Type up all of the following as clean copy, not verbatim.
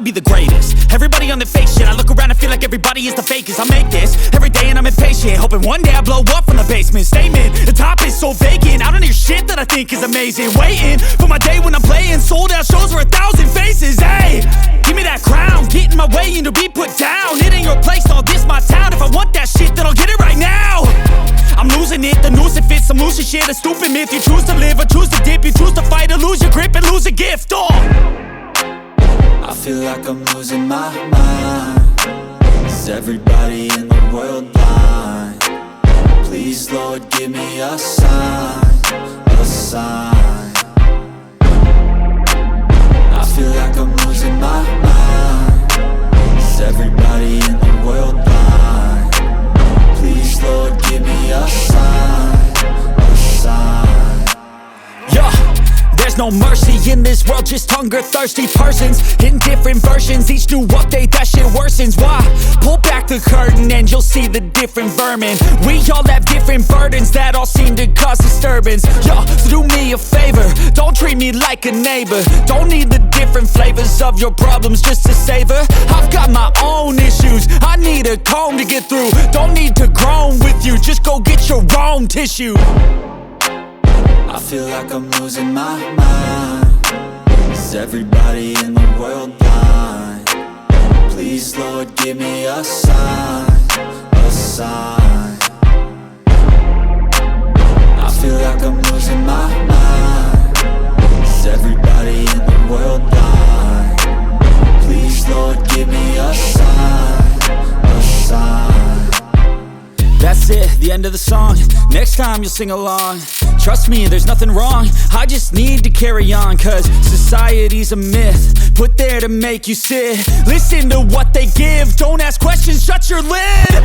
wanna be the greatest. Everybody on the fake shit, I look around and feel like everybody is the fakest. I make this every day and I'm impatient, hoping one day I blow up from the basement. Statement, the top is so vacant, I don't hear shit that I think is amazing. Waiting for my day when I'm playing sold out shows for 1,000 faces. Hey, give me that crown, get in my way and to be put down. It ain't your place, all this my town. If I want that shit, then I'll get it right now. I'm losing it, the noose it fits, I'm losing shit, a stupid myth. You choose to live or choose to dip, you choose to fight or lose your grip and lose a gift. I feel like I'm losing my mind. Is everybody in the world blind? Please, Lord, give me a sign, a sign. I feel like I'm losing my mind. Is everybody in the world blind? Please, Lord, give me a sign, a sign. Yeah. There's no mercy in this world, just hunger-thirsty persons in different versions. Each new update, that shit worsens. Why? Pull back the curtain and you'll see the different vermin. We all have different burdens that all seem to cause disturbance. Yo, so do me a favor, don't treat me like a neighbor. Don't need the different flavors of your problems just to savor. I've got my own issues, I need a comb to get through. Don't need to groan with you, just go get your own tissue. I feel like I'm losing my mind. Is everybody in the world blind? Please, Lord, give me a sign, a sign. I feel like I'm losing my mind. Is everybody in the world blind? Please, Lord, give me a sign, a sign. That's it, the end of the song. Next time you'll sing along. Trust me, there's nothing wrong, I just need to carry on. Cause society's a myth, put there to make you sit. Listen to what they give, don't ask questions, shut your lid.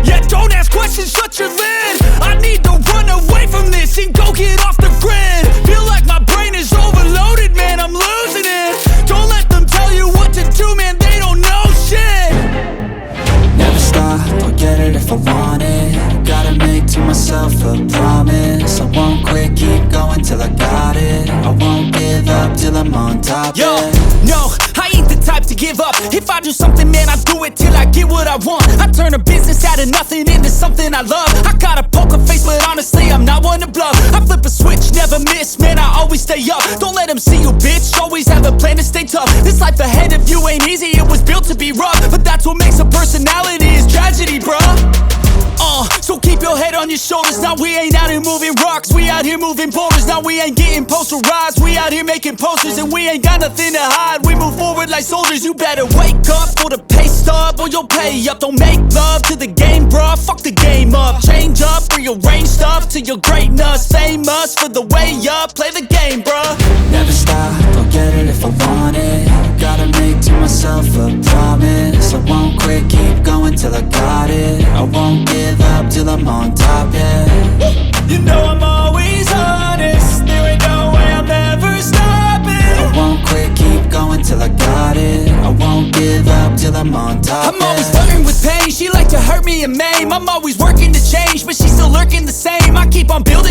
Yeah, don't ask questions, shut your lid. I need to run away from this and go get off the grid. Feel like my brain is overloaded, man, I'm losing it. Don't let them tell you what to do, man, they don't know shit. Never stop, I'll get it if I want it. Gotta make to myself a promise. I won't quit, keep going till I got it. I won't give up till I'm on top. Yo, no, I ain't the type to give up. If I do something, man, I do it till I get what I want. I turn a business out of nothing into something I love. I got a poker face, but honestly, I'm not one to bluff. I flip a switch, never miss, man, I always stay up. Don't let them see you, bitch, always have a plan to stay tough. This life ahead of you ain't easy, it was built to be rough. But that's what makes a personality, is tragedy, bruh. So keep your head on your shoulders. Now we ain't out here moving rocks, we out here moving boulders. Now we ain't getting posterized, we out here making posters. And we ain't got nothing to hide, we move forward like soldiers. You better wake up for the pay stub, or you'll pay up. Don't make love to the game, bruh, fuck the game up. Change up, rearrange stuff to your greatness. Famous for the way up, play the game, bruh. Never stop, I'll get it if I want it. Gotta make to myself a promise. I won't quit, keep going till I got it. I won't give up till I'm on top, yeah. You know I'm always honest, there ain't no way I'm ever stopping. I won't quit, keep going till I got it. I won't give up till I'm on top, I'm always flirting with pain, she like to hurt me and maim. I'm always working to change, but she's still lurking the same. I keep on building